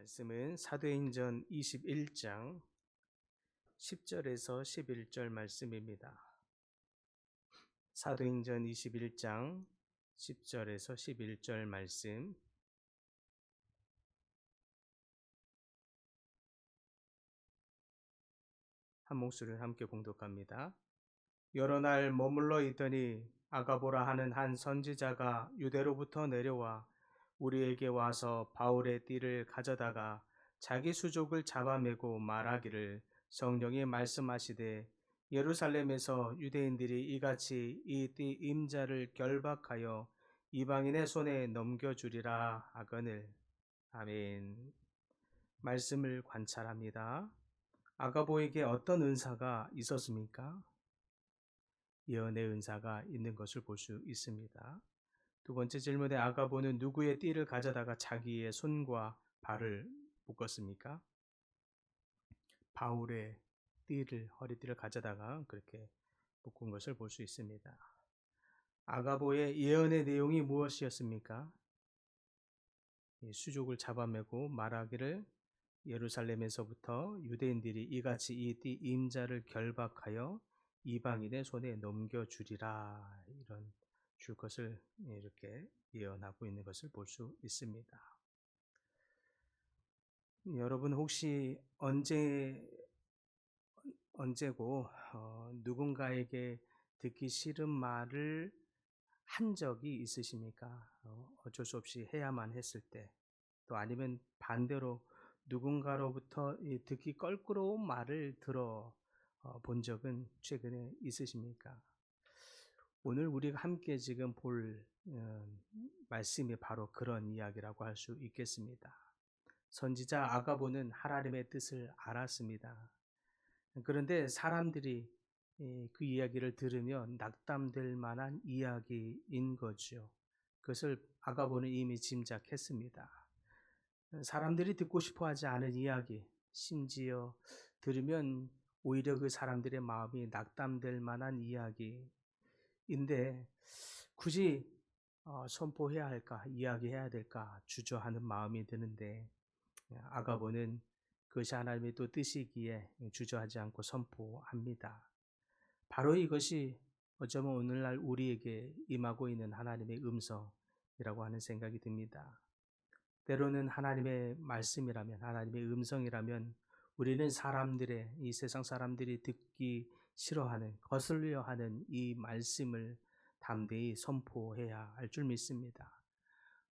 말씀은 사도행전 21장 10절에서 11절 말씀입니다. 사도행전 21장 10절에서 11절 말씀. 한 목소리를 함께 봉독합니다. 여러 날 머물러 있더니 아가보라 하는 한 선지자가 유대로부터 내려와 우리에게 와서 바울의 띠를 가져다가 자기 수족을 잡아매고 말하기를 성령이 말씀하시되 예루살렘에서 유대인들이 이같이 이 띠 임자를 결박하여 이방인의 손에 넘겨주리라 하거늘. 아멘. 말씀을 관찰합니다. 아가보에게 어떤 은사가 있었습니까? 예언의 은사가 있는 것을 볼 수 있습니다. 두 번째 질문에 아가보는 누구의 띠를 가져다가 자기의 손과 발을 묶었습니까? 바울의 띠를, 허리띠를 가져다가 그렇게 묶은 것을 볼 수 있습니다. 아가보의 예언의 내용이 무엇이었습니까? 수족을 잡아매고 말하기를 예루살렘에서부터 유대인들이 이같이 이 띠 임자를 결박하여 이방인의 손에 넘겨주리라, 이런 줄 것을 이렇게 예언하고 있는 것을 볼 수 있습니다. 여러분 혹시 언제고 누군가에게 듣기 싫은 말을 한 적이 있으십니까? 어쩔 수 없이 해야만 했을 때, 또 아니면 반대로 누군가로부터 듣기 껄끄러운 말을 들어 본 적은 최근에 있으십니까? 오늘 우리가 함께 지금 볼 말씀이 바로 그런 이야기라고 할 수 있겠습니다. 선지자 아가보는 하나님의 뜻을 알았습니다. 그런데 사람들이 그 이야기를 들으면 낙담될 만한 이야기인 거죠. 그것을 아가보는 이미 짐작했습니다. 사람들이 듣고 싶어 하지 않은 이야기, 심지어 들으면 오히려 그 사람들의 마음이 낙담될 만한 이야기인데 굳이 선포해야 할까, 이야기해야 될까 주저하는 마음이 드는데, 아가보는 그것이 하나님의 또 뜻이기에 주저하지 않고 선포합니다. 바로 이것이 어쩌면 오늘날 우리에게 임하고 있는 하나님의 음성이라고 하는 생각이 듭니다. 때로는 하나님의 말씀이라면, 하나님의 음성이라면 우리는 사람들의, 이 세상 사람들이 듣기 싫어하는, 거슬려 하는 이 말씀을 담대히 선포해야 할 줄 믿습니다.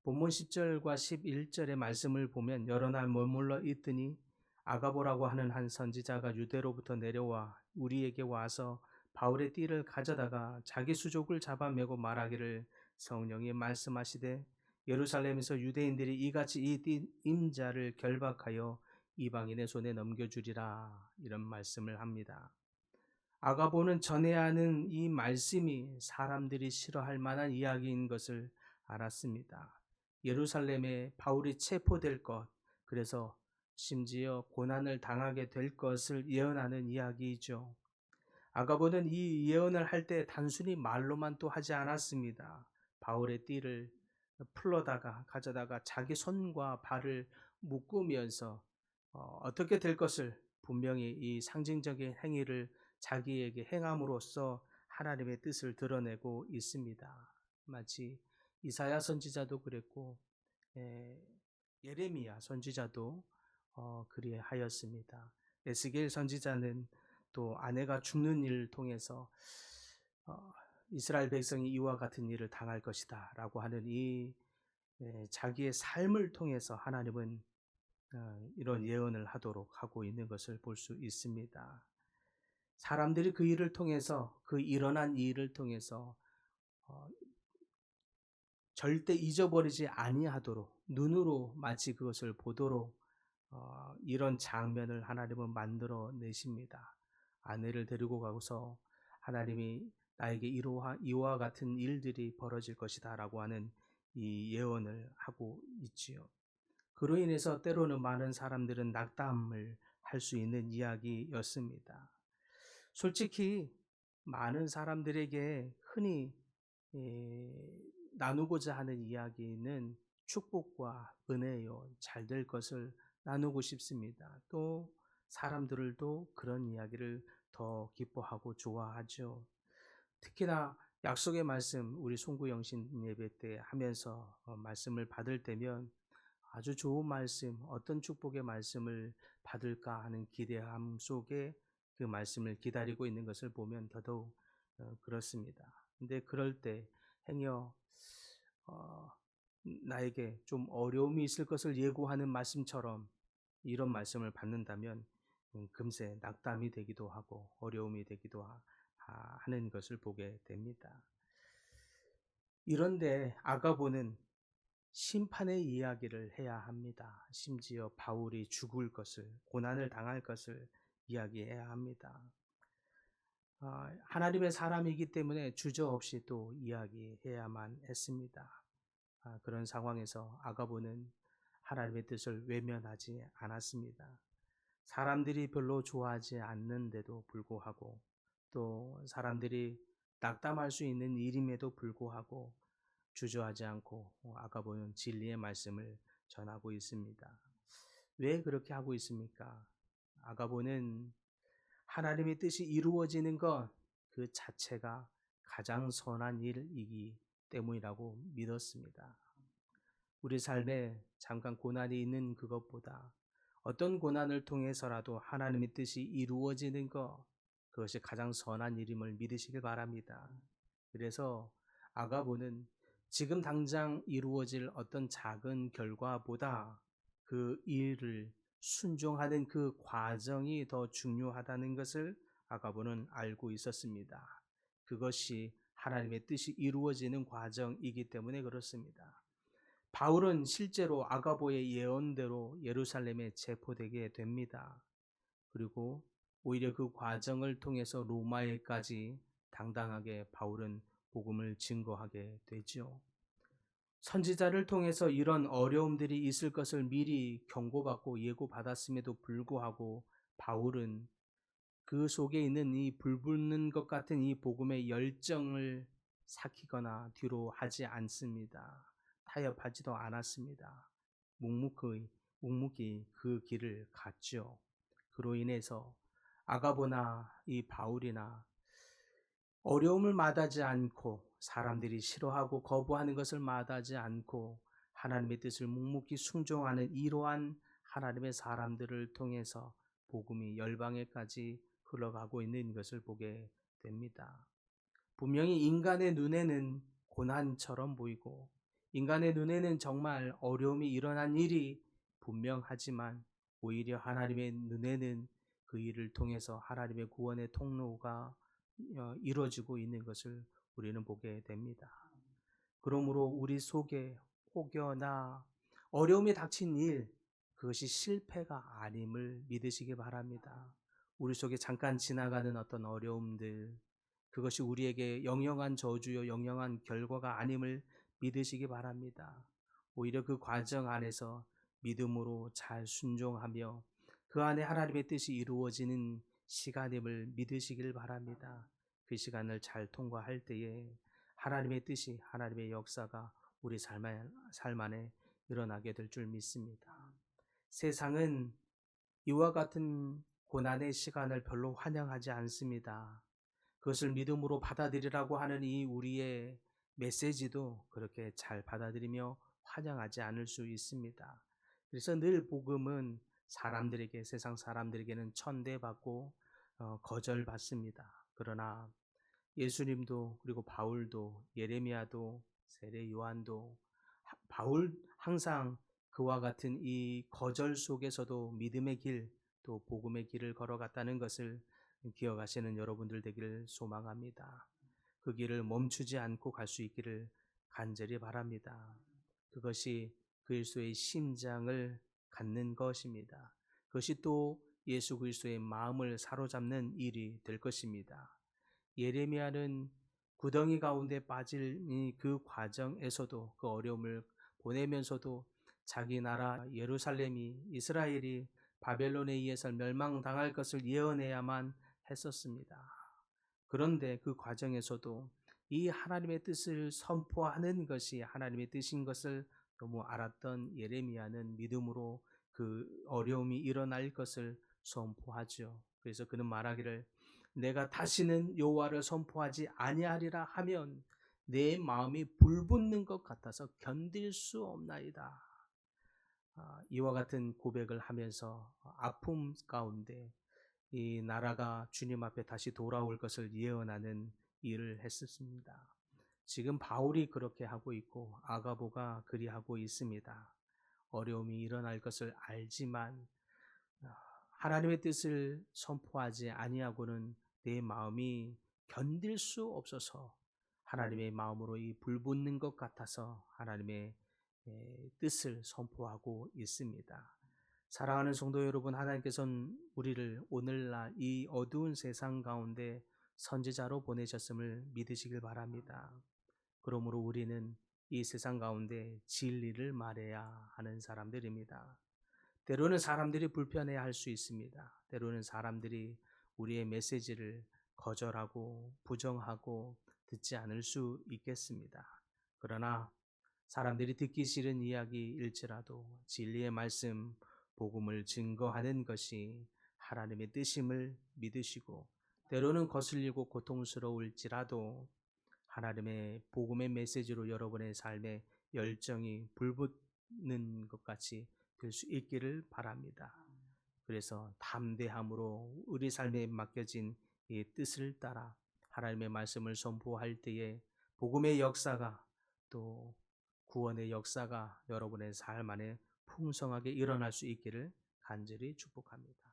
본문 10절과 11절의 말씀을 보면 여러 날 머물러 있더니 아가보라고 하는 한 선지자가 유대로부터 내려와 우리에게 와서 바울의 띠를 가져다가 자기 수족을 잡아매고 말하기를 성령이 말씀하시되 예루살렘에서 유대인들이 이같이 이 띠 임자를 결박하여 이방인의 손에 넘겨주리라, 이런 말씀을 합니다. 아가보는 전해야 하는 이 말씀이 사람들이 싫어할 만한 이야기인 것을 알았습니다. 예루살렘에 바울이 체포될 것, 그래서 심지어 고난을 당하게 될 것을 예언하는 이야기이죠. 아가보는 이 예언을 할 때 단순히 말로만 또 하지 않았습니다. 바울의 띠를 풀러다가 가져다가 자기 손과 발을 묶으면서 어떻게 될 것을 분명히 이 상징적인 행위를 자기에게 행함으로써 하나님의 뜻을 드러내고 있습니다. 마치 이사야 선지자도 그랬고 예레미야 선지자도 그리하였습니다. 에스겔 선지자는 또 아내가 죽는 일을 통해서 이스라엘 백성이 이와 같은 일을 당할 것이다 라고 하는 이 자기의 삶을 통해서 하나님은 이런 예언을 하도록 하고 있는 것을 볼 수 있습니다. 사람들이 그 일을 통해서, 그 일어난 일을 통해서 절대 잊어버리지 아니하도록, 눈으로 마치 그것을 보도록 이런 장면을 하나님은 만들어 내십니다. 아내를 데리고 가고서 하나님이 나에게 이와 같은 일들이 벌어질 것이다 라고 하는 이 예언을 하고 있지요. 그로 인해서 때로는 많은 사람들은 낙담을 할 수 있는 이야기였습니다. 솔직히 많은 사람들에게 흔히 나누고자 하는 이야기는 축복과 은혜요, 잘 될 것을 나누고 싶습니다. 또 사람들도 그런 이야기를 더 기뻐하고 좋아하죠. 특히나 약속의 말씀 우리 송구 영신 예배 때 하면서 말씀을 받을 때면 아주 좋은 말씀, 어떤 축복의 말씀을 받을까 하는 기대함 속에 그 말씀을 기다리고 있는 것을 보면 더더욱 그렇습니다. 근데 그럴 때 행여 어, 나에게 좀 어려움이 있을 것을 예고하는 말씀처럼 이런 말씀을 받는다면 금세 낙담이 되기도 하고 어려움이 되기도 하는 것을 보게 됩니다. 이런데 아가보는 심판의 이야기를 해야 합니다. 심지어 바울이 죽을 것을, 고난을 당할 것을 이야기해야 합니다. 하나님의 사람이기 때문에 주저없이 또 이야기해야만 했습니다. 그런 상황에서 아가보는 하나님의 뜻을 외면하지 않았습니다. 사람들이 별로 좋아하지 않는데도 불구하고 또 사람들이 낙담할 수 있는 일임에도 불구하고 주저하지 않고 아가보는 진리의 말씀을 전하고 있습니다. 왜 그렇게 하고 있습니까? 아가보는 하나님의 뜻이 이루어지는 것 그 자체가 가장 선한 일이기 때문이라고 믿었습니다. 우리 삶에 잠깐 고난이 있는 그것보다 어떤 고난을 통해서라도 하나님의 뜻이 이루어지는 것, 그것이 가장 선한 일임을 믿으시길 바랍니다. 그래서 아가보는 지금 당장 이루어질 어떤 작은 결과보다 그 일을 순종하는 그 과정이 더 중요하다는 것을 아가보는 알고 있었습니다. 그것이 하나님의 뜻이 이루어지는 과정이기 때문에 그렇습니다. 바울은 실제로 아가보의 예언대로 예루살렘에 체포되게 됩니다. 그리고 오히려 그 과정을 통해서 로마에까지 당당하게 바울은 복음을 증거하게 되죠. 선지자를 통해서 이런 어려움들이 있을 것을 미리 경고받고 예고받았음에도 불구하고 바울은 그 속에 있는 이 불붙는 것 같은 이 복음의 열정을 삭히거나 뒤로 하지 않습니다. 타협하지도 않았습니다. 묵묵히 그 길을 갔죠. 그로 인해서 아가보나 이 바울이나 어려움을 마다하지 않고 사람들이 싫어하고 거부하는 것을 마다하지 않고 하나님의 뜻을 묵묵히 순종하는 이러한 하나님의 사람들을 통해서 복음이 열방에까지 흘러가고 있는 것을 보게 됩니다. 분명히 인간의 눈에는 고난처럼 보이고 인간의 눈에는 정말 어려움이 일어난 일이 분명하지만 오히려 하나님의 눈에는 그 일을 통해서 하나님의 구원의 통로가 이루어지고 있는 것을 우리는 보게 됩니다. 그러므로 우리 속에 혹여나 어려움이 닥친 일, 그것이 실패가 아님을 믿으시기 바랍니다. 우리 속에 잠깐 지나가는 어떤 어려움들, 그것이 우리에게 영영한 저주요 영영한 결과가 아님을 믿으시기 바랍니다. 오히려 그 과정 안에서 믿음으로 잘 순종하며 그 안에 하나님의 뜻이 이루어지는 시간임을 믿으시길 바랍니다. 그 시간을 잘 통과할 때에 하나님의 뜻이, 하나님의 역사가 우리 삶 안에 일어나게 될 줄 믿습니다. 세상은 이와 같은 고난의 시간을 별로 환영하지 않습니다. 그것을 믿음으로 받아들이라고 하는 이 우리의 메시지도 그렇게 잘 받아들이며 환영하지 않을 수 있습니다. 그래서 늘 복음은 사람들에게, 세상 사람들에게는 천대받고 거절받습니다. 그러나 예수님도, 그리고 바울도, 예레미야도, 세례 요한도, 바울 항상 그와 같은 이 거절 속에서도 믿음의 길, 또 복음의 길을 걸어갔다는 것을 기억하시는 여러분들 되기를 소망합니다. 그 길을 멈추지 않고 갈 수 있기를 간절히 바랍니다. 그것이 그리스도의 심장을 갖는 것입니다. 그것이 또 예수 그리스도의 마음을 사로잡는 일이 될 것입니다. 예레미야는 구덩이 가운데 빠질 그 과정에서도, 그 어려움을 보내면서도 자기 나라 예루살렘이, 이스라엘이 바벨론에 의해서 멸망당할 것을 예언해야만 했었습니다. 그런데 그 과정에서도 이 하나님의 뜻을 선포하는 것이 하나님의 뜻인 것을 너무 알았던 예레미야는 믿음으로 그 어려움이 일어날 것을 선포하죠. 그래서 그는 말하기를 내가 다시는 여호와를 선포하지 아니하리라 하면 내 마음이 불붙는 것 같아서 견딜 수 없나이다. 이와 같은 고백을 하면서 아픔 가운데 이 나라가 주님 앞에 다시 돌아올 것을 예언하는 일을 했었습니다. 지금 바울이 그렇게 하고 있고 아가보가 그리하고 있습니다. 어려움이 일어날 것을 알지만 하나님의 뜻을 선포하지 아니하고는 내 마음이 견딜 수 없어서 하나님의 마음으로 이 불붙는 것 같아서 하나님의 뜻을 선포하고 있습니다. 사랑하는 성도 여러분, 하나님께서는 우리를 오늘날 이 어두운 세상 가운데 선지자로 보내셨음을 믿으시길 바랍니다. 그러므로 우리는 이 세상 가운데 진리를 말해야 하는 사람들입니다. 때로는 사람들이 불편해 할 수 있습니다. 때로는 사람들이 우리의 메시지를 거절하고 부정하고 듣지 않을 수 있겠습니다. 그러나 사람들이 듣기 싫은 이야기일지라도 진리의 말씀, 복음을 증거하는 것이 하나님의 뜻임을 믿으시고 때로는 거슬리고 고통스러울지라도 하나님의 복음의 메시지로 여러분의 삶에 열정이 불붙는 것 같이 될 수 있기를 바랍니다. 그래서 담대함으로 우리 삶에 맡겨진 이 뜻을 따라 하나님의 말씀을 선포할 때에 복음의 역사가 또 구원의 역사가 여러분의 삶 안에 풍성하게 일어날 수 있기를 간절히 축복합니다.